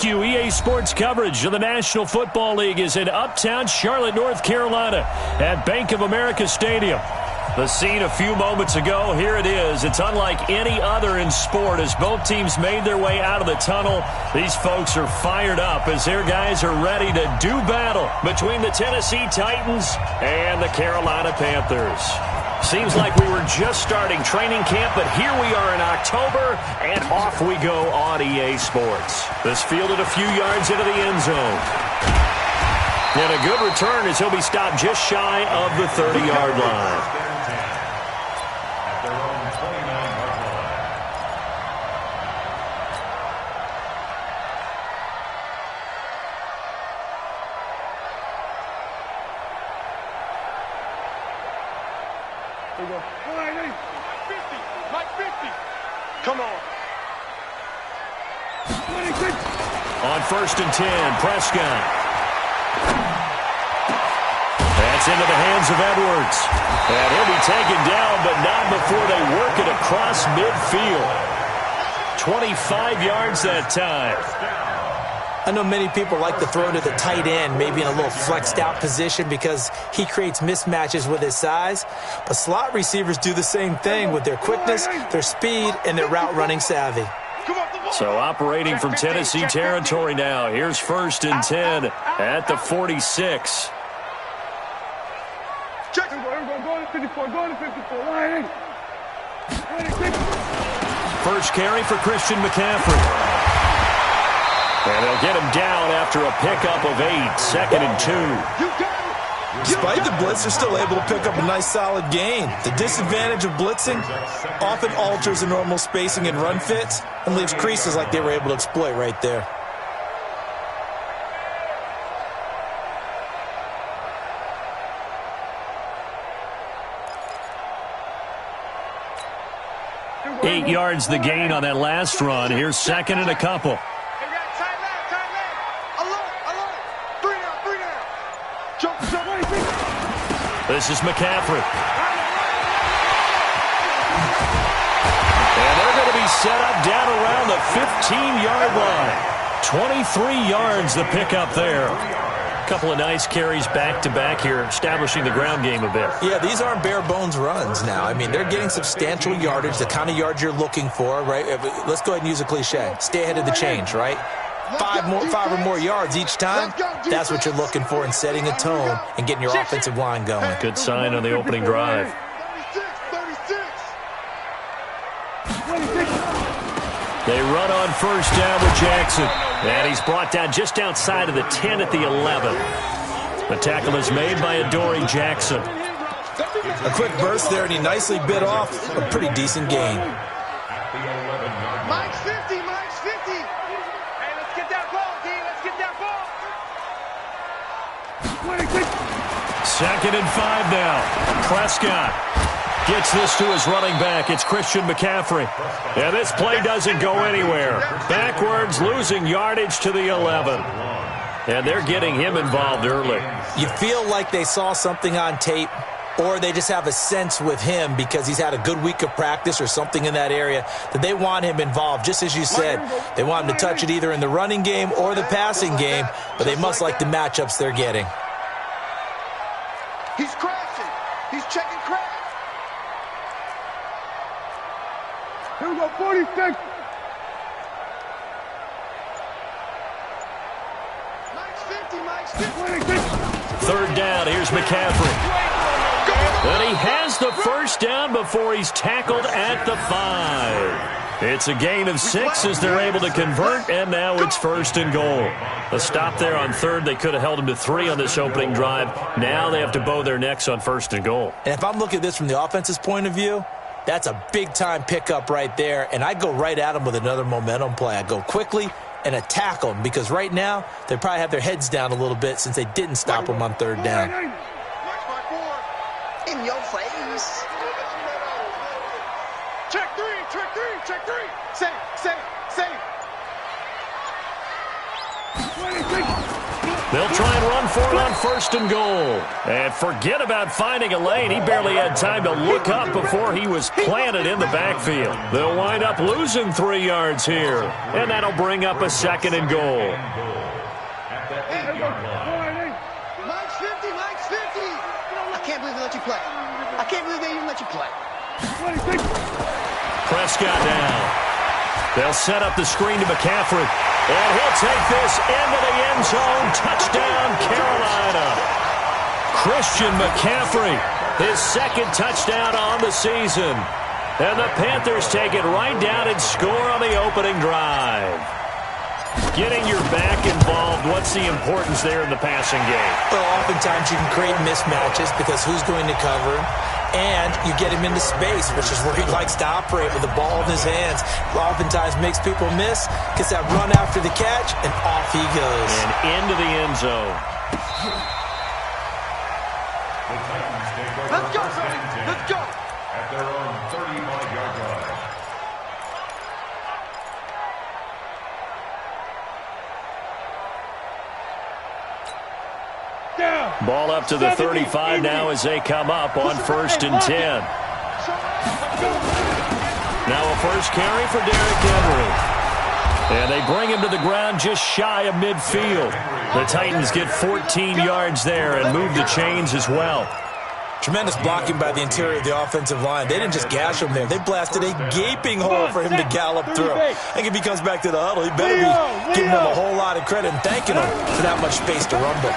EA Sports coverage of the National Football League is in uptown Charlotte, North Carolina at Bank of America Stadium. The scene a few moments ago, here it is. It's unlike any other in sport as both teams made their way out of the tunnel. These folks are fired up as their guys are ready to do battle between the Tennessee Titans and the Carolina Panthers. Seems like we were just starting training camp, but here we are in October, and off we go on EA Sports. This fielded a few yards into the end zone. And a good return as he'll be stopped just shy of the 30-yard line. Come on. On 1st and 10, Prescott. That's into the hands of Edwards. And he'll be taken down, but not before they work it across midfield. 25 yards that time. I know many people like to throw to the tight end, maybe in a little flexed out position because he creates mismatches with his size. But slot receivers do the same thing with their quickness, their speed, and their route running savvy. So operating from Tennessee territory now. Here's 1st and 10 at the 46. First carry for Christian McCaffrey. And they'll get him down after a pickup of 8, 2nd and 2. Despite the blitz, they're still able to pick up a nice solid gain. The disadvantage of blitzing often alters the normal spacing and run fits and leaves creases like they were able to exploit right there. Eight yards the gain on that last run. Here's 2nd and a couple. This is McCaffrey. And they're going to be set up down around the 15-yard line. 23 yards the pickup there. A couple of nice carries back-to-back here, establishing the ground game a bit. Yeah, these aren't bare-bones runs now. I mean, they're getting substantial yardage, the kind of yards you're looking for, right? Let's go ahead and use a cliche. Stay ahead of the change, right? Five or more yards each time, that's what you're looking for in setting a tone and getting your offensive line going. Good sign on the opening drive. They run on 1st down with Jackson. And he's brought down just outside of the 10 at the 11. The tackle is made by Adoree Jackson. A quick burst there, and he nicely bit off a pretty decent gain. Mike's 50, Mike's 50. Hey, let's get that ball, D. Let's get that ball. 2nd and 5 now. Prescott gets this to his running back. It's Christian McCaffrey. And this play doesn't go anywhere. Backwards, losing yardage to the 11. And they're getting him involved early. You feel like they saw something on tape, or they just have a sense with him because he's had a good week of practice or something in that area that they want him involved. Just as you said, they want him to touch it either in the running game or the passing game, but they must like the matchups they're getting. He's crashing. He's checking crash. Here we go, 46. Mike's 50, Mike's 50. 3rd down, here's McCaffrey. And he has the 1st down before he's tackled at the 5. It's a gain of 6 as they're able to convert, and now it's 1st and goal. A stop there on 3rd. They could have held him to 3 on this opening drive. Now they have to bow their necks on 1st and goal. And if I'm looking at this from the offense's point of view, that's a big-time pickup right there, and I go right at them with another momentum play. I go quickly and attack them because right now they probably have their heads down a little bit since they didn't stop them on 3rd down. In your face. Check 3, check 3, check 3. Save. They'll try and run for it on 1st and goal. And forget about finding a lane. He barely had time to look up before he was planted in the backfield. They'll wind up losing 3 yards here. And that'll bring up a 2nd and goal. Mike's 50, Mike's 50. I can't believe they let you play. I can't believe they even let you play. Prescott down. They'll set up the screen to McCaffrey. And he'll take this into the end zone. Touchdown, Carolina. Christian McCaffrey, his 2nd touchdown on the season. And the Panthers take it right down and score on the opening drive. Getting your back involved, what's the importance there in the passing game? Well, oftentimes you can create mismatches because who's going to cover him? And you get him into space, which is where he likes to operate with the ball in his hands. Oftentimes makes people miss, gets that run after the catch, and off he goes. And into the end zone. Let's go, baby. Let's go. At their own 35-yard line. Ball up to the 35 now as they come up on 1st and 10. Now a first carry for Derrick Henry. And they bring him to the ground just shy of midfield. The Titans get 14 yards there and move the chains as well. Tremendous blocking by the interior of the offensive line. They didn't just gash him there. They blasted a gaping hole for him to gallop through. I think if he comes back to the huddle, he better be giving them a whole lot of credit and thanking him for that much space to rumble.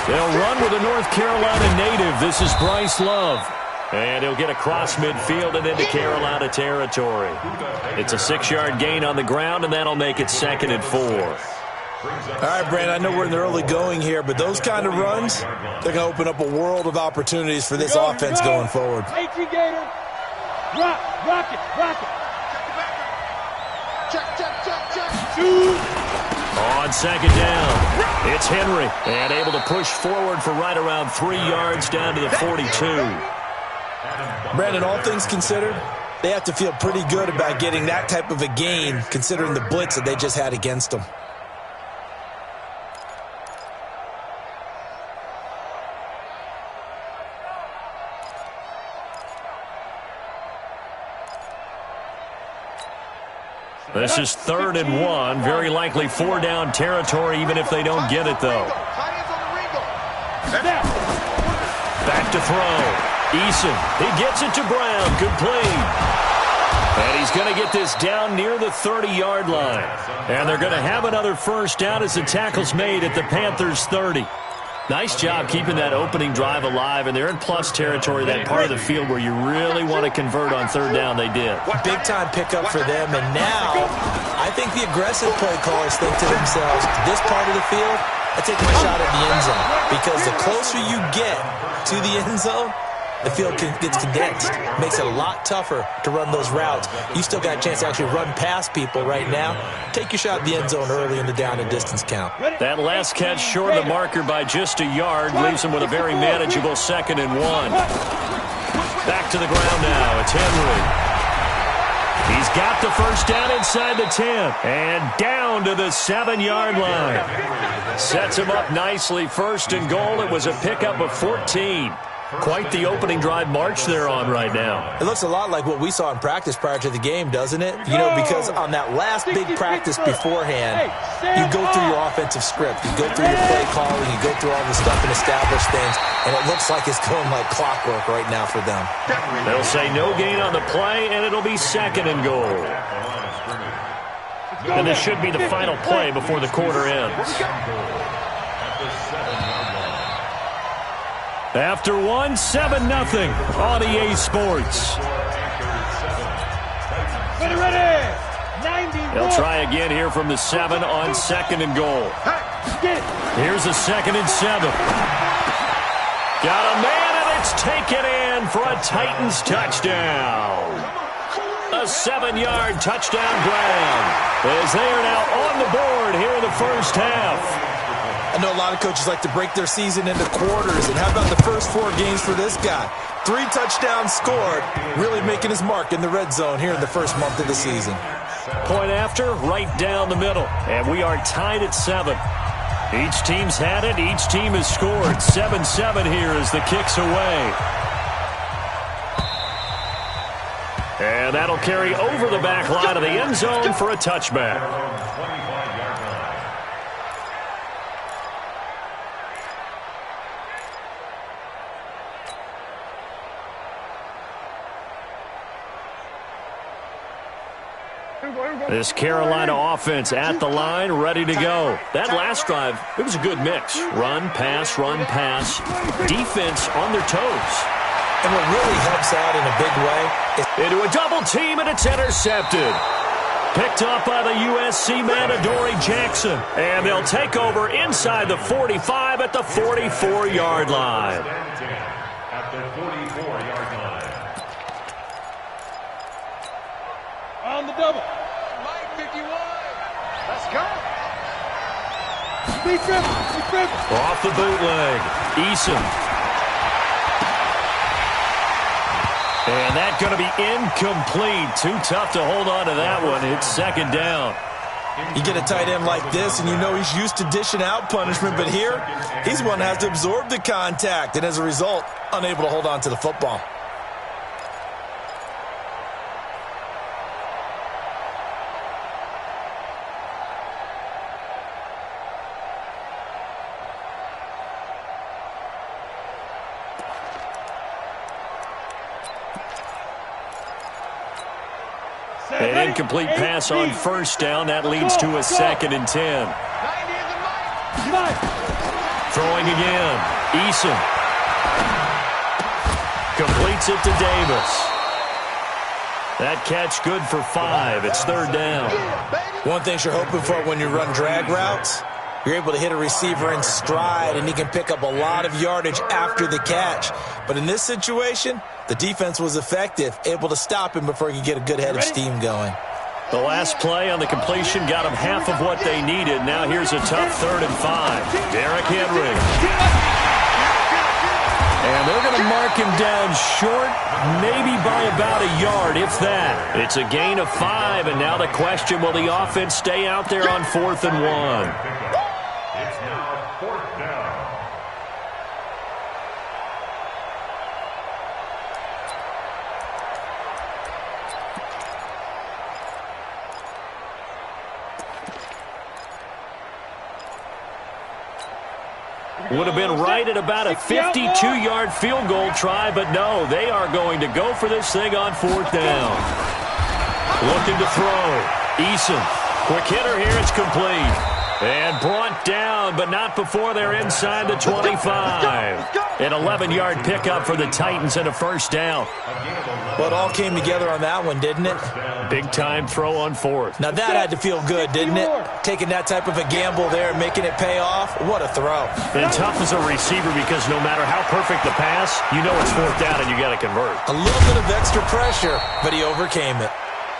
They'll run with a North Carolina native. This is Bryce Love. And he'll get across midfield and into Carolina territory. It's a 6-yard gain on the ground, and that'll make it 2nd and 4. All right, Brandon, I know we're in the early going here, but those kind of runs, they're going to open up a world of opportunities for this offense going forward. Rock it. Check. On 2nd down, it's Henry. And able to push forward for right around 3 yards down to the 42. Brandon, all things considered, they have to feel pretty good about getting that type of a gain considering the blitz that they just had against them. This is 3rd and 1. Very likely 4-down territory, even if they don't get it, though. Back to throw. Eason, he gets it to Brown, complete. And he's going to get this down near the 30-yard line. And they're going to have another first down as the tackle's made at the Panthers' 30. Nice job keeping that opening drive alive, and they're in plus territory, that part of the field where you really want to convert on 3rd down. They did. Big-time pickup for them, and now I think the aggressive play callers think to themselves, this part of the field, I take my shot at the end zone, because the closer you get to the end zone, the field gets condensed. Makes it a lot tougher to run those routes. You still got a chance to actually run past people right now. Take your shot at the end zone early in the down and distance count. That last catch short of the marker by just a yard leaves him with a very manageable 2nd and 1. Back to the ground now. It's Henry. He's got the first down inside the 10. And down to the 7-yard line. Sets him up nicely. 1st and goal. It was a pickup of 14. Quite the opening drive march they're on right now. It looks a lot like what we saw in practice prior to the game, doesn't it? You know, because on that last big practice beforehand, you go through your offensive script. You go through your play calling. You go through all the stuff and establish things. And it looks like it's going like clockwork right now for them. They'll say no gain on the play, and it'll be 2nd and goal. And this should be the final play before the quarter ends. After 7-0 on EA Sports. Ready. They'll try again here from the 7 on 2nd and goal. Here's a 2nd and 7. Got a man, and it's taken in for a Titans touchdown. A 7-yard touchdown Brown, as they are now on the board here in the first half. I know a lot of coaches like to break their season into quarters, and how about the first 4 games for this guy? 3 touchdowns scored, really making his mark in the red zone here in the first month of the season. Point after, right down the middle, and we are tied at 7. Each team's had it. Each team has scored. 7-7 here as the kick's away. And that'll carry over the back line of the end zone for a touchback. This Carolina offense at the line, ready to go. That last drive, it was a good mix. Run, pass, defense on their toes. And what really helps out in a big way is into a double team, and it's intercepted. Picked up by the USC man, Adoree Jackson. And they'll take over inside the 45 at the 44-yard line. At the 44-yard line. On the double. Mike 51. Let's go. Speed triple. Off the bootleg. Eason. And that's going to be incomplete. Too tough to hold on to that one. It's second down. You get a tight end like this, and you know he's used to dishing out punishment, but here, he's one that has to absorb the contact, and as a result, unable to hold on to the football. An incomplete pass on first down. That leads to a 2nd and 10. Throwing again. Eason. Completes it to Davis. That catch good for 5. It's third down. one thing you're hoping for when you run drag routes. You're able to hit a receiver in stride, and he can pick up a lot of yardage after the catch. But in this situation, the defense was effective, able to stop him before he could get a good head of steam going. The last play on the completion got them half of what they needed. Now here's a tough 3rd and 5. Derrick Henry. And they're going to mark him down short, maybe by about a yard, if that. It's a gain of 5, and now the question, will the offense stay out there on 4th and 1? It's now 4th down. Would have been right at about a 52-yard field goal try, but no, they are going to go for this thing on 4th down. Looking to throw. Eason. Quick hitter here. It's complete. And brought down, but not before they're inside the 25. An 11-yard pickup for the Titans and a first down. Well, it all came together on that one, didn't it? Big-time throw on 4th. Now, that had to feel good, didn't it? Taking that type of a gamble there and making it pay off. What a throw. And tough as a receiver because no matter how perfect the pass, you know it's 4th down and you got to convert. A little bit of extra pressure, but he overcame it.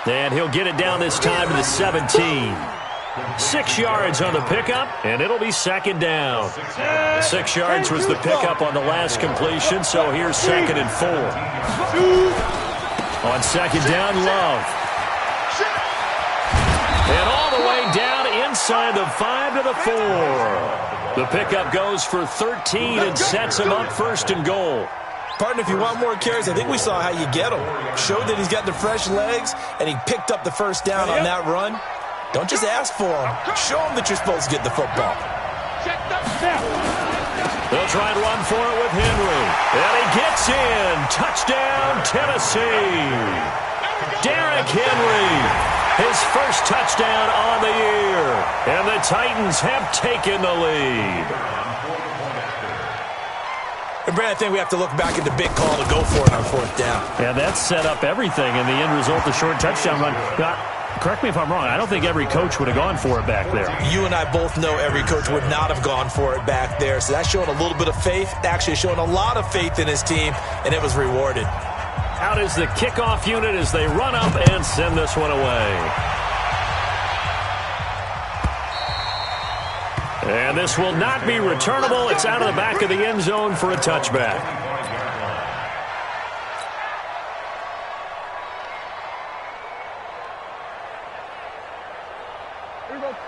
And he'll get it down this time to the 17. 6 yards on the pickup, and it'll be 2nd down. 6 yards was the pickup on the last completion, so here's 2nd and 4. On 2nd down, Love. And all the way down inside the 5 to the 4. The pickup goes for 13 and sets him up 1st and goal. Partner, if you want more carries, I think we saw how you get him. Showed that he's got the fresh legs, and he picked up the first down on that run. Don't just ask for him. Show him that you're supposed to get the football. They'll try and run for it with Henry. And he gets in. Touchdown, Tennessee. Derrick Henry. His first touchdown on the year. And the Titans have taken the lead. And Brad, I think we have to look back at the big call to go for it on 4th down. Yeah, that set up everything in the end result, the short touchdown run. Correct me if I'm wrong. I don't think every coach would have gone for it back there. You and I both know every coach would not have gone for it back there. So that's showing a little bit of faith, actually showing a lot of faith in his team, and it was rewarded. Out is the kickoff unit as they run up and send this one away. And this will not be returnable. It's out of the back of the end zone for a touchback.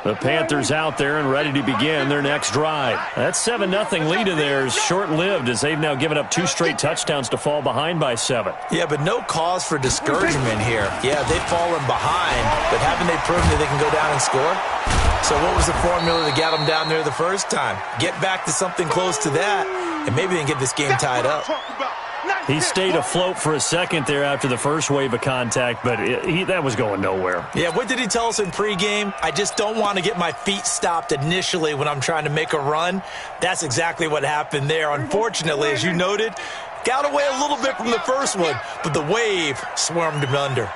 The Panthers out there and ready to begin their next drive. That 7-0 lead of theirs short-lived as they've now given up 2 straight touchdowns to fall behind by 7. Yeah, but no cause for discouragement here. Yeah, they've fallen behind, but haven't they proven that they can go down and score? So what was the formula that got them down there the first time? Get back to something close to that, and maybe they can get this game tied up. He stayed afloat for a second there after the first wave of contact, but that was going nowhere. Yeah, what did he tell us in pregame? I just don't want to get my feet stopped initially when I'm trying to make a run. That's exactly what happened there. Unfortunately, as you noted, got away a little bit from the first one, but the wave swarmed him under.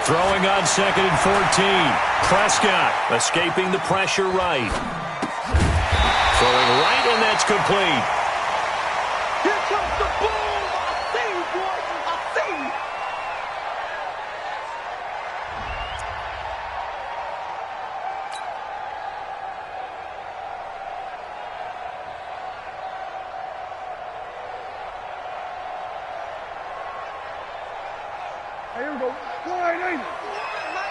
Throwing on 2nd and 14. Prescott escaping the pressure right. Throwing right, and that's complete. Here comes the boom. I see you, boy. I see you. Here we go. Wide angle.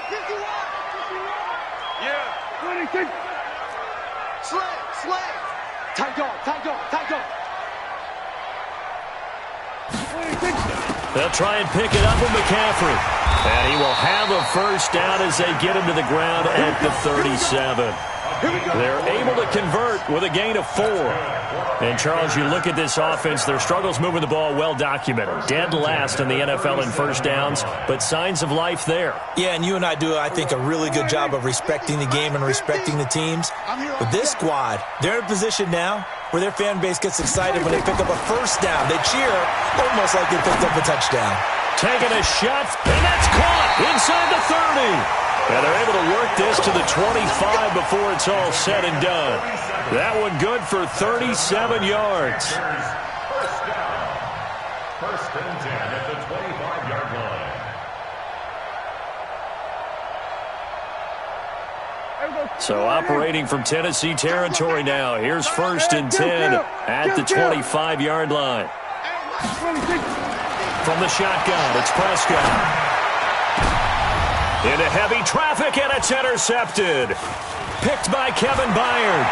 51. Yeah. 26. Slay. Tight dog. 26. They'll try and pick it up with McCaffrey. And he will have a first down as they get him to the ground at the 37. They're able to convert with a gain of 4. And, Charles, you look at this offense, their struggles moving the ball well documented. Dead last in the NFL in first downs, but signs of life there. Yeah, and you and I do, I think, a really good job of respecting the game and respecting the teams. But this squad, they're in a position now where their fan base gets excited when they pick up a first down. They cheer almost like they picked up a touchdown. Taking a shot, and that's caught inside the 30. And they're able to work this to the 25 before it's all said and done. That one good for 37 yards. First down. First and 10 at the 25-yard line. So operating from Tennessee territory now. Here's 1st and 10 at the 25-yard line. From the shotgun, it's Prescott. Into heavy traffic, and it's intercepted. Picked by Kevin Byard.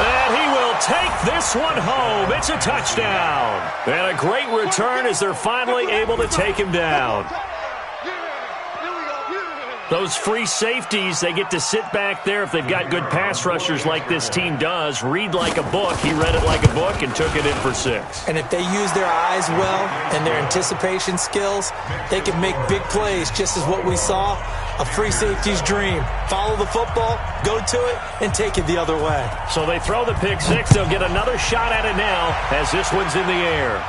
And he will take this one home. It's a touchdown. And a great return as they're finally able to take him down. Those free safeties, they get to sit back there if they've got good pass rushers like this team does. Read like a book. He read it like a book and took it in for 6. And if they use their eyes well and their anticipation skills, they can make big plays, just as what we saw, a free safety's dream. Follow the football, go to it, and take it the other way. So they throw the pick 6. They'll get another shot at it now as this one's in the air.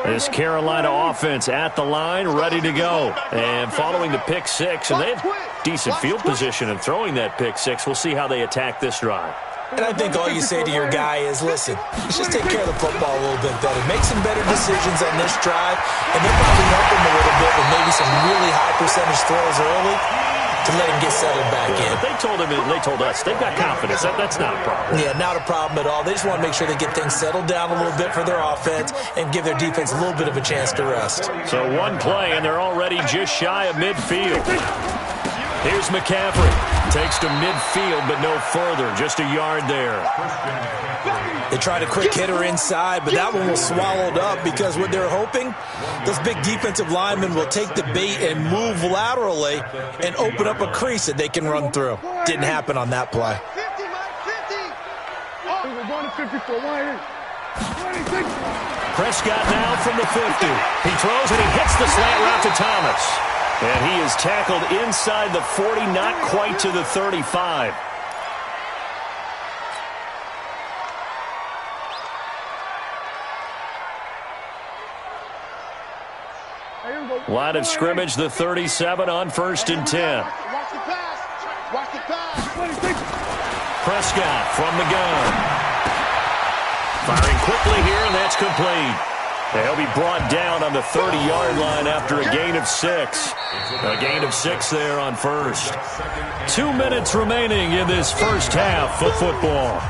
This Carolina offense at the line, ready to go. And following the pick 6, and they have decent field position in throwing that pick 6. We'll see how they attack this drive. And I think all you say to your guy is, listen, let's just take care of the football a little bit better. Make some better decisions on this drive, and they'll probably help him a little bit with maybe some really high percentage throws early to let him get settled back in. They told him, they told us, they've got confidence. That's not a problem. Yeah, not a problem at all. They just want to make sure they get things settled down a little bit for their offense and give their defense a little bit of a chance to rest. So one play, and they're already just shy of midfield. Here's McCaffrey. Takes to midfield, but no further. Just a yard there. They tried a quick hitter inside, but that one was swallowed up because what they're hoping, those big defensive linemen will take the bait and move laterally and open up a crease that they can run through. Didn't happen on that play. 50, Mike, 50. Prescott now from the 50. He throws and he hits the slant route to Thomas. And he is tackled inside the 40, not quite to the 35. Line of scrimmage, the 37 on 1st and 10. Watch the pass. Watch the pass. Prescott from the gun. Firing quickly here, and that's complete. He'll be brought down on the 30-yard line after a gain of 6. A gain of 6 there on first. 2 minutes remaining in this first half of football.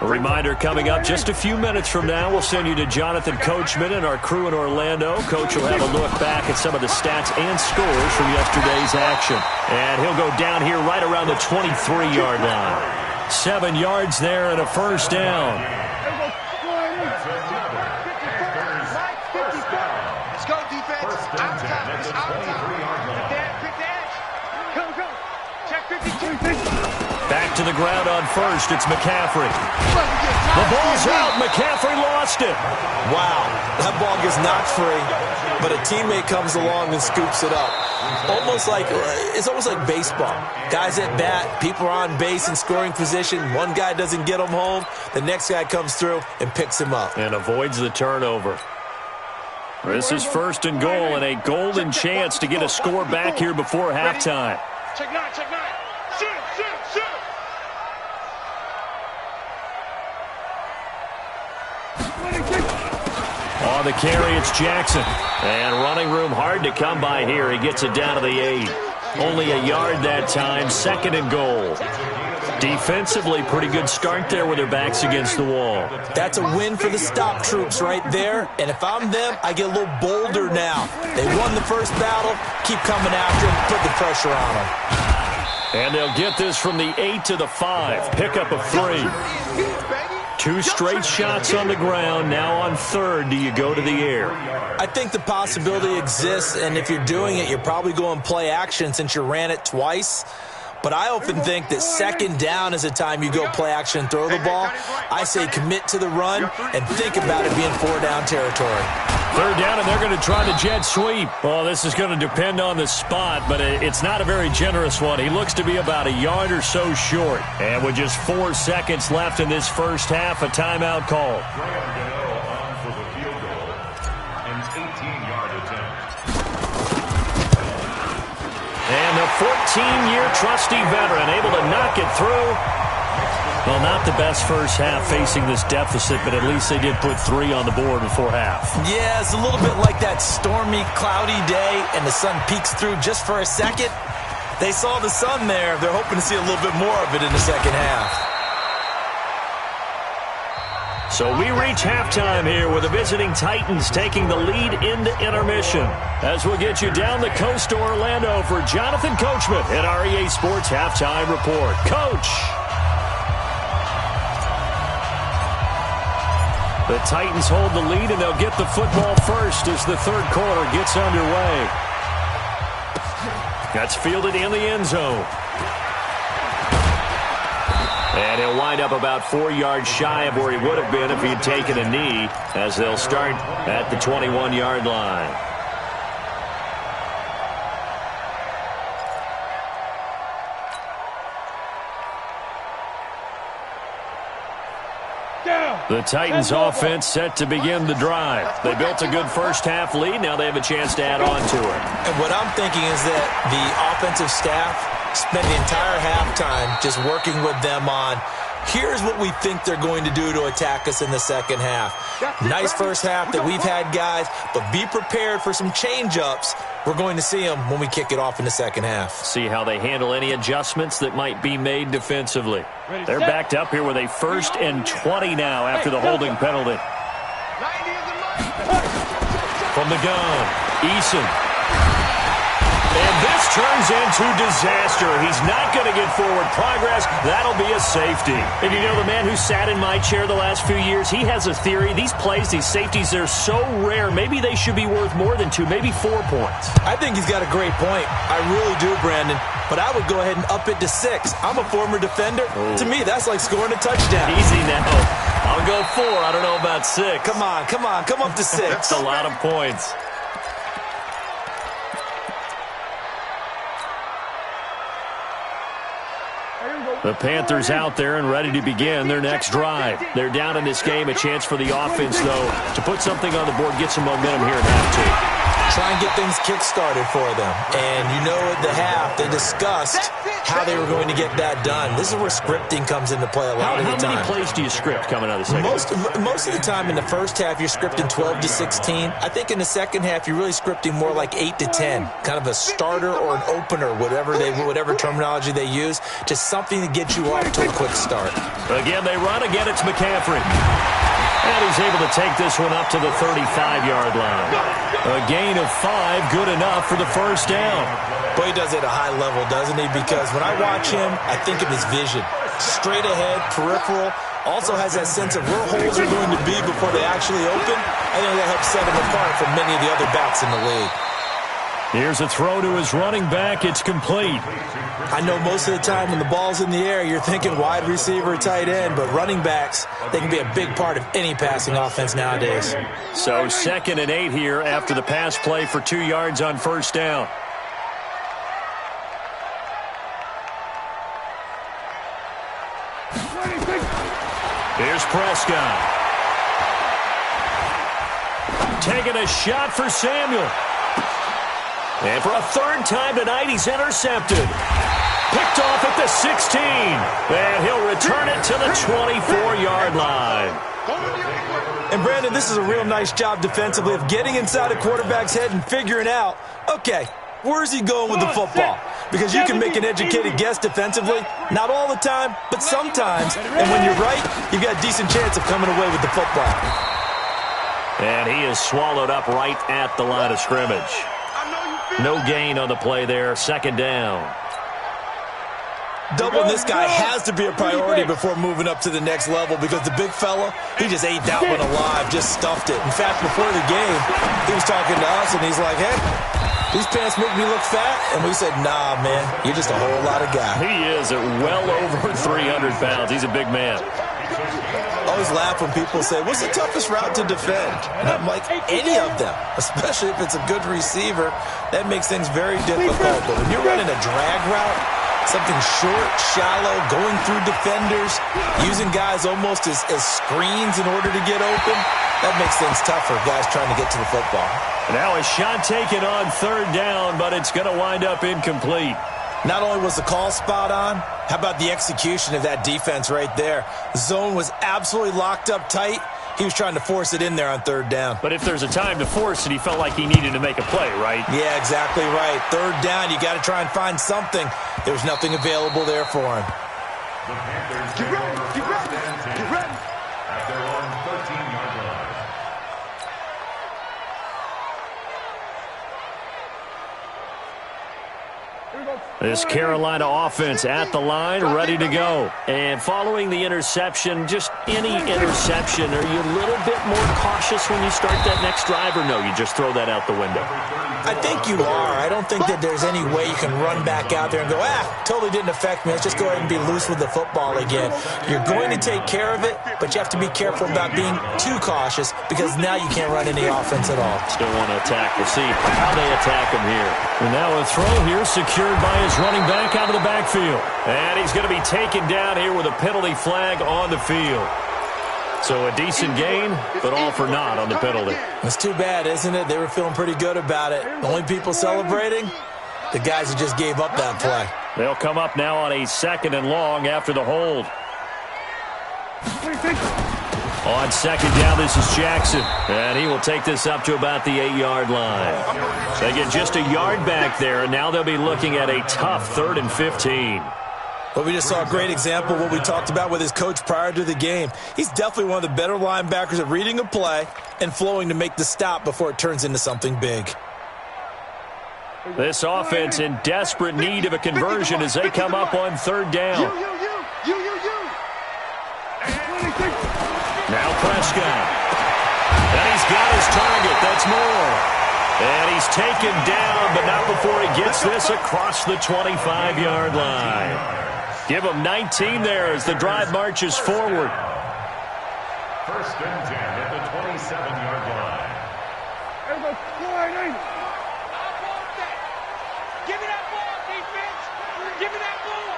A reminder coming up just a few minutes from now, we'll send you to Jonathan Coachman and our crew in Orlando. Coach will have a look back at some of the stats and scores from yesterday's action. And he'll go down here right around the 23-yard line. 7 yards there and a first down. Let's go, defense. Out time. It's out time. Quick dash. Come. Check 52. Back to the ground on first. It's McCaffrey. The ball's out. McCaffrey lost it. Wow, that ball gets knocked free, but a teammate comes along and scoops it up. It's almost like baseball. Guys at bat, people are on base in scoring position. One guy doesn't get him home. The next guy comes through and picks him up. And avoids the turnover. This is first and goal and a golden chance to get a score back here before halftime. Check nine. Shoot. On the carry, it's Jackson. And running room hard to come by here. He gets it down to the 8. Only a yard that time, second and goal. Defensively, pretty good start there with their backs against the wall. That's a win for the stop troops right there. And if I'm them, I get a little bolder now. They won the first battle. Keep coming after them. Put the pressure on them. And they'll get this from the 8 to the 5. Pickup of 3. 2 straight shots on the ground. Now on third, do you go to the air? I think the possibility exists, and if you're doing it, you're probably going play action since you ran it twice. But I often think that second down is a time you go play action and throw the ball. I say commit to the run and think about it being 4-down territory. Third down, and they're going to try the jet sweep. Well, this is going to depend on the spot, but it's not a very generous one. He looks to be about a yard or so short. And with just 4 seconds left in this first half, a timeout call. On for the field goal. An 18-yard attempt. And the 14-year trusty veteran able to knock it through. Well, not the best first half facing this deficit, but at least they did put 3 on the board before half. Yeah, it's a little bit like that stormy, cloudy day, and the sun peeks through just for a second. They saw the sun there. They're hoping to see a little bit more of it in the second half. So we reach halftime here with the visiting Titans taking the lead into intermission. As we'll get you down the coast to Orlando for Jonathan Coachman at our EA Sports Halftime Report. Coach! The Titans hold the lead, and they'll get the football first as the third quarter gets underway. That's fielded in the end zone. And he'll wind up about 4 yards shy of where he would have been if he had taken a knee, as they'll start at the 21-yard line. The Titans offense set to begin the drive. They built a good first half lead. Now they have a chance to add on to it. And what I'm thinking is that the offensive staff spent the entire halftime just working with them on, here's what we think they're going to do to attack us in the second half. Nice first half that we've had, guys, but be prepared for some change-ups. We're going to see them when we kick it off in the second half. See how they handle any adjustments that might be made defensively. They're backed up here with a 1st and 20 now after the holding penalty. From the gun, Eason. And this turns into disaster. He's not going to get forward progress. That'll be a safety. And you know, the man who sat in my chair the last few years, he has a theory. These plays, these safeties, they're so rare. Maybe they should be worth more than 2, maybe 4 points. I think he's got a great point. I really do, Brandon. But I would go ahead and up it to 6. I'm a former defender. Ooh. To me, that's like scoring a touchdown. Easy now. I'll go 4. I don't know about 6. Come on. Come up to 6. That's a lot of points. The Panthers out there and ready to begin their next drive. They're down in this game. A chance for the offense, though, to put something on the board, get some momentum here in half 2. try and get things kick-started for them. And you know at the half, they discussed how they were going to get that done. This is where scripting comes into play a lot of the time. How many plays do you script coming out of the second? Most of the time in the first half, you're scripting 12 to 16. I think in the second half, you're really scripting more like 8 to 10. Kind of a starter or an opener, whatever terminology they use. Just something to get you off to a quick start. Again, they run. Again, it's McCaffrey. And he's able to take this one up to the 35-yard line. A gain of 5, good enough for the first down. Boy, he does it at a high level, doesn't he? Because when I watch him, I think of his vision. Straight ahead, peripheral. Also has that sense of where holes are going to be before they actually open. I think that helps set him apart from many of the other backs in the league. Here's a throw to his running back. It's complete. I know most of the time when the ball's in the air, you're thinking wide receiver, tight end, but running backs, they can be a big part of any passing offense nowadays. So 2nd and 8 here after the pass play for 2 yards on first down. Here's Prescott. Taking a shot for Samuel. And for a 3rd time tonight, he's intercepted. Picked off at the 16. And he'll return it to the 24-yard line. And, Brandon, this is a real nice job defensively of getting inside a quarterback's head and figuring out, okay, where's he going with the football? Because you can make an educated guess defensively. Not all the time, but sometimes. And when you're right, you've got a decent chance of coming away with the football. And he is swallowed up right at the line of scrimmage. No gain on the play there. 2nd down. Doubling this guy has to be a priority before moving up to the next level because the big fella, he just ate that one alive, just stuffed it. In fact, before the game, he was talking to us, and he's like, hey, these pants make me look fat. And we said, nah, man, you're just a whole lot of guy. He is at well over 300 pounds. He's a big man. I always laugh when people say, what's the toughest route to defend? And I'm like, any of them, especially if it's a good receiver. That makes things very difficult. But when you're running a drag route, something short, shallow, going through defenders, using guys almost as screens in order to get open, that makes things tough for guys trying to get to the football. Now a shot taken on 3rd down, but it's going to wind up incomplete. Not only was the call spot on, how about the execution of that defense right there? The zone was absolutely locked up tight. He was trying to force it in there on 3rd down. But if there's a time to force it, he felt like he needed to make a play, right? Yeah, exactly right. 3rd down, you got to try and find something. There was nothing available there for him. Get ready, get ready, get ready. At their own 13-yard line. This Carolina offense at the line, ready to go. And following the interception, just any interception, are you a little bit more cautious when you start that next drive, or no, you just throw that out the window? I think you are. I don't think that there's any way you can run back out there and go, totally didn't affect me. Let's just go ahead and be loose with the football again. You're going to take care of it, but you have to be careful about being too cautious because now you can't run any offense at all. Still want to attack. We'll see how they attack him here. And now a throw here secured by his running back out of the backfield. And he's going to be taken down here with a penalty flag on the field. So a decent gain, but all for naught on the penalty. It's too bad, isn't it? They were feeling pretty good about it. The only people celebrating, the guys who just gave up that play. They'll come up now on a 2nd and long after the hold. On 2nd down, this is Jackson. And he will take this up to about the 8-yard line. They get just a yard back there, and now they'll be looking at a tough 3rd and 15. Well, we just saw a great example of what we talked about with his coach prior to the game. He's definitely one of the better linebackers at reading a play and flowing to make the stop before it turns into something big. This offense in desperate need of a conversion as they come up on 3rd down. Now Prescott. And he's got his target. That's Moore. And he's taken down, but not before he gets this across the 25-yard line. Give him 19 there as the drive marches forward. 1st and 10 at the 27-yard line. Give me that ball, defense! Give me that ball!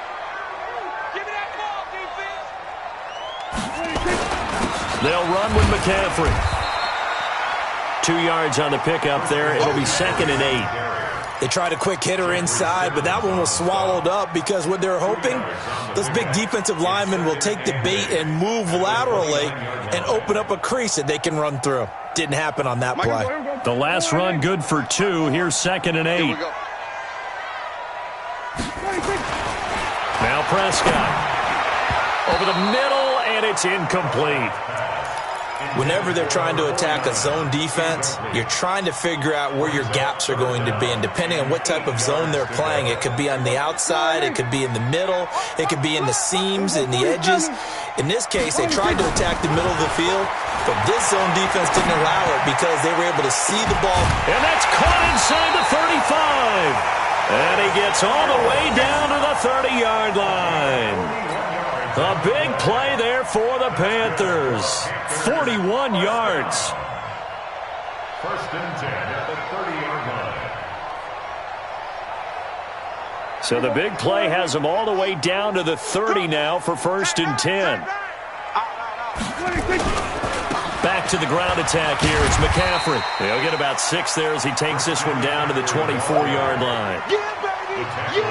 Give me that ball, defense! They'll run with McCaffrey. 2 yards on the pickup there. It'll be 2nd and 8. They tried a quick hitter inside, but that one was swallowed up because what they're hoping, those big defensive linemen will take the bait and move laterally and open up a crease that they can run through. Didn't happen on that play. The last run good for 2. Here's 2nd and 8. Now Prescott. Over the middle, and it's incomplete. Whenever they're trying to attack a zone defense, you're trying to figure out where your gaps are going to be. And depending on what type of zone they're playing, it could be on the outside, it could be in the middle, it could be in the seams, in the edges. In this case, they tried to attack the middle of the field, but this zone defense didn't allow it because they were able to see the ball. And that's caught inside the 35. And he gets all the way down to the 30-yard line. A big play there for the Panthers. 41 yards. 1st and 10 at the 30-yard line. So the big play has them all the way down to the 30 now for 1st and 10. Back to the ground attack here. It's McCaffrey. They'll get about 6 there as he takes this one down to the 24-yard line.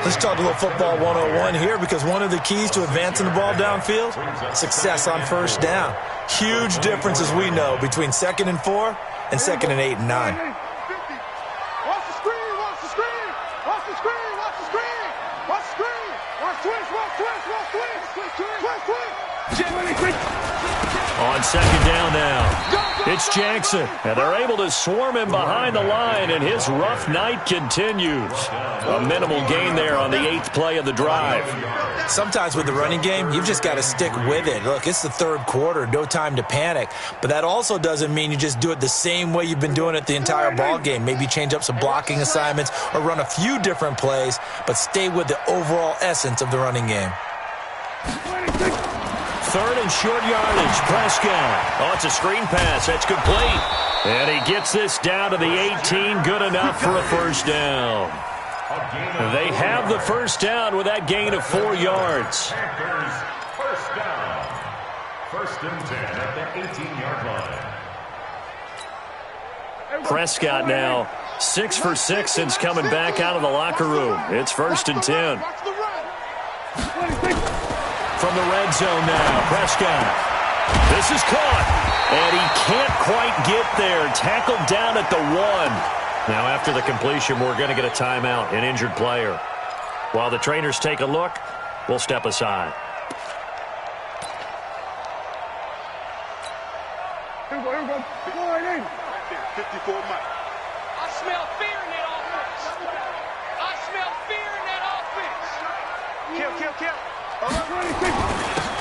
Let's talk a little football 101 here, because one of the keys to advancing the ball downfield, success on 1st down. Huge difference, as we know, between 2nd and 4 and 2nd and 8 and 9. Watch the screen, watch the screen, watch the screen, watch the screen, watch the screen, watch twist, watch twist, watch twist, twist, twist. On 2nd down now. It's Jackson, and they're able to swarm him behind the line, and his rough night continues. A minimal gain there on the 8th play of the drive. Sometimes with the running game, you've just got to stick with it. Look, it's the 3rd quarter, no time to panic. But that also doesn't mean you just do it the same way you've been doing it the entire ball game. Maybe change up some blocking assignments or run a few different plays, but stay with the overall essence of the running game. 3rd and short yardage. Prescott. Oh, it's a screen pass. That's complete. And he gets this down to the 18. Good enough for a 1st down. They have the 1st down with that gain of 4 yards. 1st down. 1st and 10 at the 18-yard line. Prescott now 6 for 6 since coming back out of the locker room. It's 1st and 10. From the red zone now, Prescott. This is caught, and he can't quite get there. Tackled down at the 1. Now, after the completion, we're going to get a timeout, an injured player. While the trainers take a look, we'll step aside. Here we go. 54 Mike. I smell fear in that offense. I smell fear in that offense. Kill.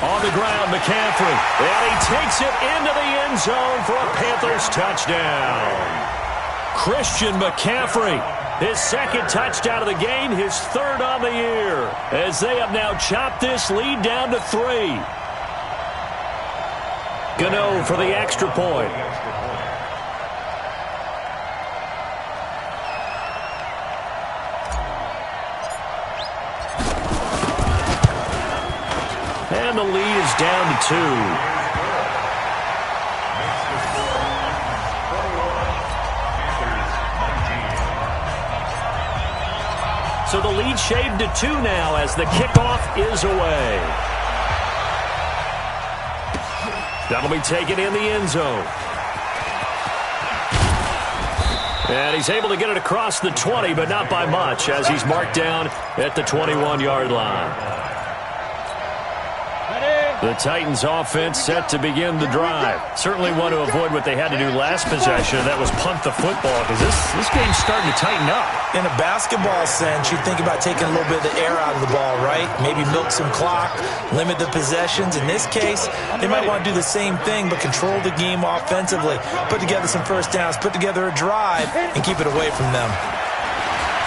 On the ground, McCaffrey. And he takes it into the end zone for a Panthers touchdown. Christian McCaffrey, his 2nd touchdown of the game, his 3rd on the year, as they have now chopped this lead down to 3. Gano for the extra point. And the lead is down to 2. So the lead shaved to 2 now as the kickoff is away. That'll be taken in the end zone. And he's able to get it across the 20, but not by much, as he's marked down at the 21-yard line. The Titans offense set to begin the drive. Certainly want to avoid what they had to do last possession, and that was punt the football, because this game's starting to tighten up. In a basketball sense, you think about taking a little bit of the air out of the ball, right? Maybe milk some clock, limit the possessions. In this case, they might want to do the same thing, but control the game offensively. Put together some 1st downs, put together a drive, and keep it away from them.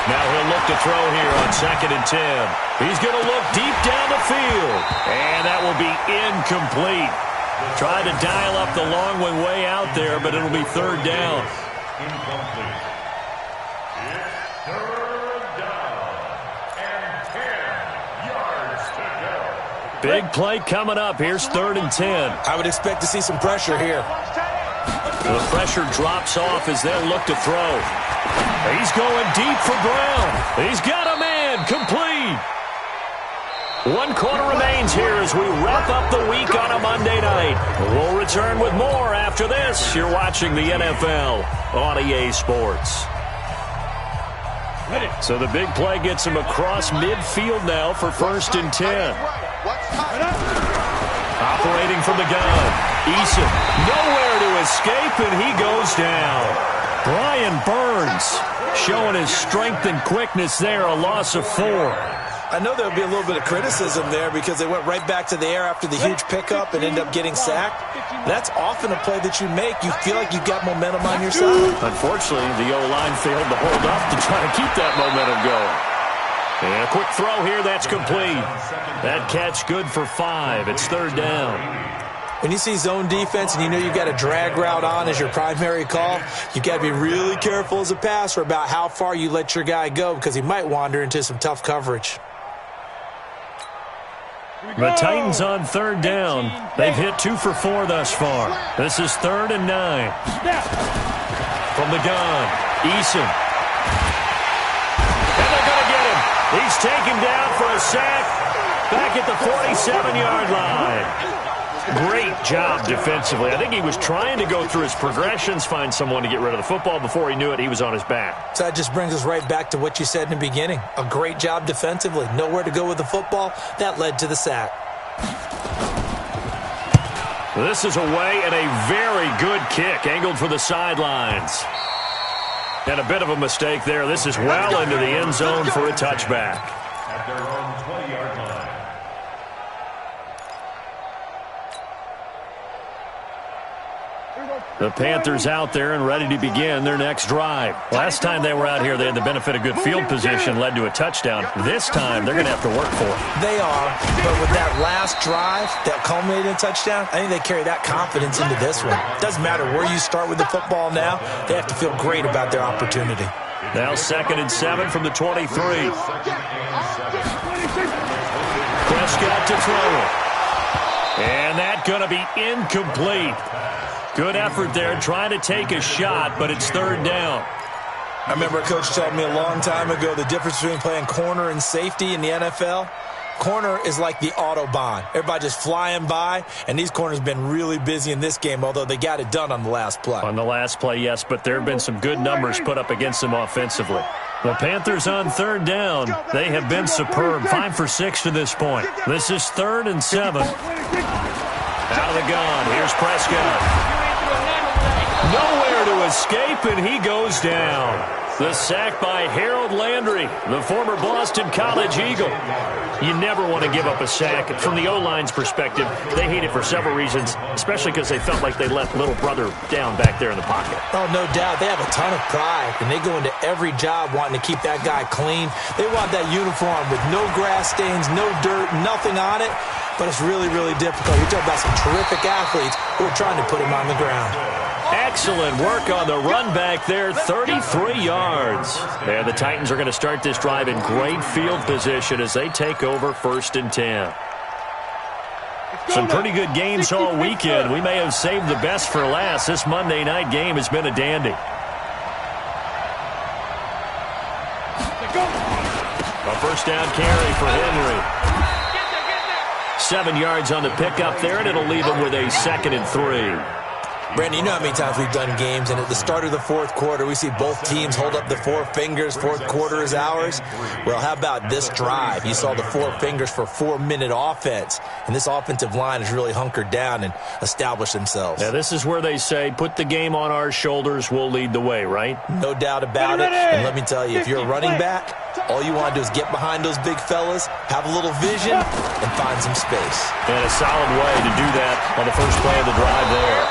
Now he'll look to throw here on 2nd and 10. He's going to look deep down the field. And that will be incomplete. Tried to dial up the long one way out there, but it'll be 3rd down. Incomplete. It's 3rd down and 10 yards to go. Big play coming up. Here's 3rd and 10. I would expect to see some pressure here. The pressure drops off as they look to throw. He's going deep for Brown. He's got a man. Complete. 1 quarter remains here as we wrap up the week on a Monday night. We'll return with more after this. You're watching the NFL on EA Sports. So the big play gets him across midfield now for 1st and 10. Operating from the gun. Eason nowhere to escape, and he goes down. Brian Burns showing his strength and quickness there, a loss of 4. I know there'll be a little bit of criticism there because they went right back to the air after the huge pickup and end up getting sacked. That's often a play that you make. You feel like you've got momentum on your side. Unfortunately, the O-line failed to hold up to try to keep that momentum going. And a quick throw here, that's complete. That catch good for 5. It's 3rd down. When you see zone defense and you know you've got a drag route on as your primary call, you've got to be really careful as a passer about how far you let your guy go because he might wander into some tough coverage. The Titans on 3rd down. They've hit 2 for 4 thus far. This is 3rd and 9. From the gun, Eason. And they're going to get him. He's taken down for a sack back at the 47-yard line. Great job defensively. I think he was trying to go through his progressions, find someone to get rid of the football. Before he knew it, he was on his back. So that just brings us right back to what you said in the beginning. A great job defensively. Nowhere to go with the football. That led to the sack. This is away and a very good kick, angled for the sidelines. And a bit of a mistake there. This is well into the end zone for a touchback. At their own 20-yard line. The Panthers out there and ready to begin their next drive. Last time they were out here, they had the benefit of good field position, led to a touchdown. This time, they're going to have to work for it. They are, but with that last drive that culminated in a touchdown, I think they carry that confidence into this one. Doesn't matter where you start with the football now, they have to feel great about their opportunity. Now 2nd and 7 from the 23. Prescott to throw it. And that's going to be incomplete. Good effort there, trying to take a shot, but it's 3rd down. I remember a coach told me a long time ago the difference between playing corner and safety in the NFL. Corner is like the Autobahn. Everybody just flying by, and these corners have been really busy in this game, although they got it done on the last play. On the last play, yes, but there have been some good numbers put up against them offensively. The Panthers on 3rd down. They have been superb, 5 for 6 to this point. This is 3rd and 7. Out of the gun, here's Prescott. Nowhere to escape, and he goes down. The sack by Harold Landry, the former Boston College Eagle. You never want to give up a sack. From the O-line's perspective, they hate it for several reasons, especially because they felt like they left little brother down back there in the pocket. Oh, no doubt. They have a ton of pride, and they go into every job wanting to keep that guy clean. They want that uniform with no grass stains, no dirt, nothing on it. But it's really, really difficult. You're talking about some terrific athletes who are trying to put him on the ground. Excellent work on the run back there, 33 yards. And the Titans are going to start this drive in great field position as they take over 1st and 10. Some pretty good games all weekend. We may have saved the best for last. This Monday night game has been a dandy. A 1st down carry for Henry. 7 yards on the pickup there, and it'll leave him with a 2nd and 3. Brandon, you know how many times we've done games, and at the start of the 4th quarter, we see both teams hold up the 4 fingers, 4th quarter is ours. Well, how about this drive? You saw the 4 fingers for 4-minute offense, and this offensive line has really hunkered down and established themselves. Now, this is where they say, put the game on our shoulders, we'll lead the way, right? No doubt about it, and let me tell you, if you're a running back, all you want to do is get behind those big fellas, have a little vision, and find some space. And a solid way to do that on the first play of the drive there.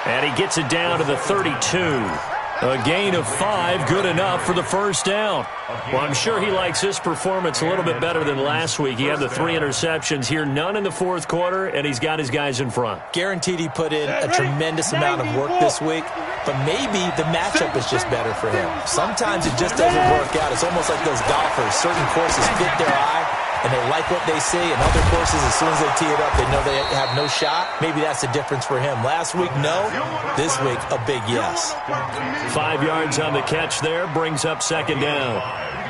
And he gets it down to the 32. A gain of 5, good enough for the 1st down. Well, I'm sure he likes this performance a little bit better than last week. He had the 3 interceptions here, none in the 4th quarter, and he's got his guys in front. Guaranteed he put in a tremendous amount of work this week, but maybe the matchup is just better for him. Sometimes it just doesn't work out. It's almost like those golfers. Certain courses fit their eye, and they like what they see. In other courses, as soon as they tee it up, they know they have no shot. Maybe that's the difference for him. Last week, no. This week, a big yes. 5 yards on the catch there, brings up second down.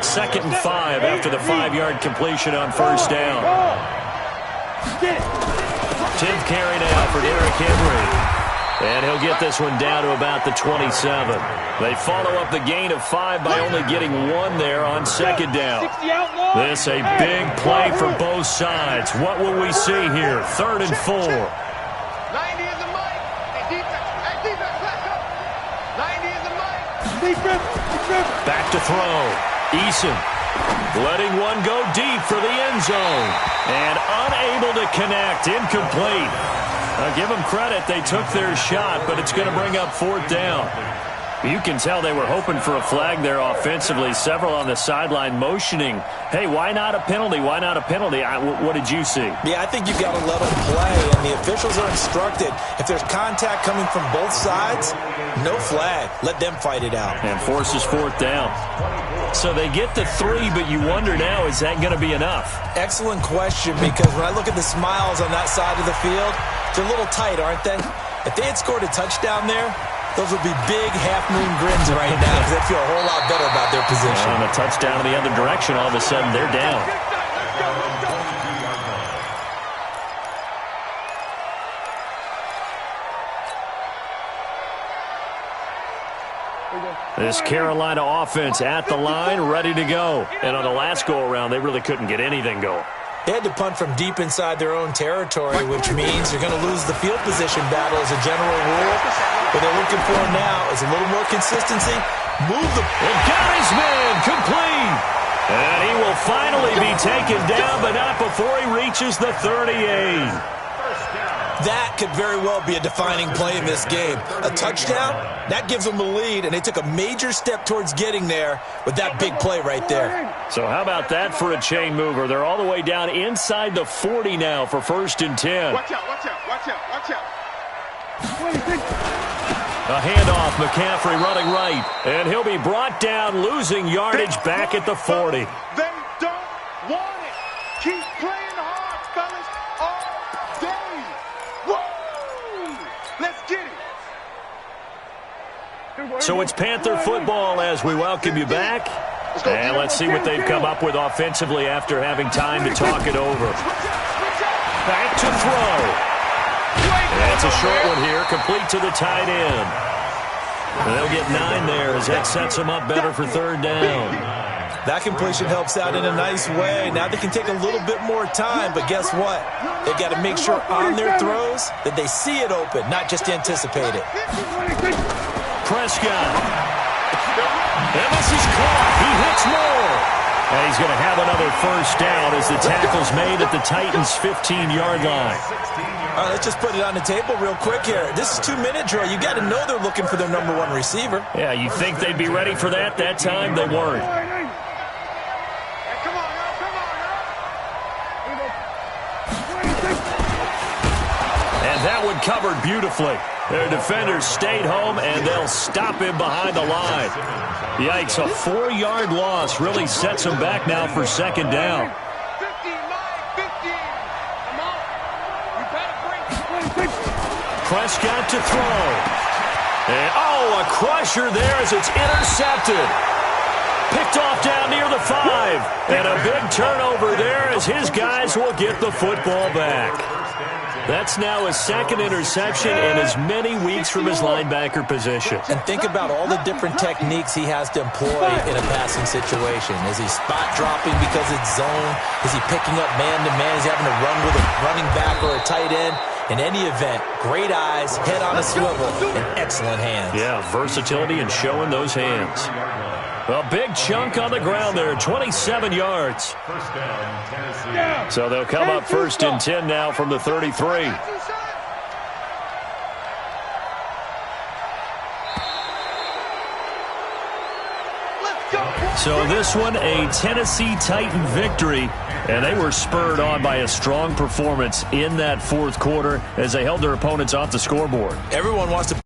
2nd and 5 after the 5-yard completion on first down. 10th carry now for Derrick Henry. And he'll get this one down to about the 27. They follow up the gain of 5 by only getting 1 there on second down. This a big play for both sides. What will we see here? 3rd and 4. 90 is the mic. Hey, defense, back up. 90 is the mic. Back to throw. Eason letting one go deep for the end zone. And unable to connect. Incomplete. Give them credit. They took their shot, but it's going to bring up 4th down. You can tell they were hoping for a flag there offensively. Several on the sideline motioning, hey, why not a penalty? Why not a penalty? What did you see? Yeah, I think you've got to let them play, and the officials are instructed. If there's contact coming from both sides, no flag. Let them fight it out. And forces 4th down. So they get the 3, but you wonder now, is that going to be enough? Excellent question, because when I look at the smiles on that side of the field, they're a little tight, aren't they? If they had scored a touchdown there, those would be big half-moon grins right now because they feel a whole lot better about their position. And a touchdown in the other direction, all of a sudden they're down. This Carolina offense at the line, ready to go. And on the last go-around, they really couldn't get anything going. They had to punt from deep inside their own territory, which means you're going to lose the field position battle as a general rule. What they're looking for now is a little more consistency. Move the... And got his man complete. And he will finally be taken down, but not before he reaches the 38. That could very well be a defining play in this game. A touchdown, that gives them a lead, and they took a major step towards getting there with that big play right there. So how about that for a chain mover? They're all the way down inside the 40 now for 1st and 10. Watch out, watch out, watch out, watch out. A handoff, McCaffrey running right, and he'll be brought down, losing yardage back at the 40. They don't want it. Keep playing hard, fellas, all day. Woo! Let's get it. So it's Panther football as we welcome you back. And let's see what they've come up with offensively after having time to talk it over. Back to throw. That's a short one here, complete to the tight end. And they'll get 9 there as that sets them up better for 3rd down. That completion helps out in a nice way. Now they can take a little bit more time, but guess what? They've got to make sure on their throws that they see it open, not just anticipate it. Prescott. And this is caught. He hits more. And he's going to have another 1st down as the tackle's made at the Titans' 15-yard line. All right, let's just put it on the table real quick here. This is 2-minute drill. You got to know they're looking for their number 1 receiver. Yeah, you think they'd be ready for that? That time they weren't. Come on, And that one covered beautifully. Their defenders stayed home, and they'll stop him behind the line. Yikes, a 4-yard loss really sets them back now for 2nd down. 15, 15. Come on. You better bring. Prescott to throw. And, a crusher there as it's intercepted. Picked off down near the 5. And a big turnover there as his guys will get the football back. That's now his 2nd interception in as many weeks from his linebacker position. And think about all the different techniques he has to employ in a passing situation. Is he spot dropping because it's zone? Is he picking up man-to-man? Is he having to run with a running back or a tight end? In any event, great eyes, head on a swivel, and excellent hands. Yeah, versatility and showing those hands. A big chunk on the ground there, 27 yards. So they'll come up 1st and 10 now from the 33. So this one, a Tennessee Titan victory, and they were spurred on by a strong performance in that 4th quarter as they held their opponents off the scoreboard. Everyone wants to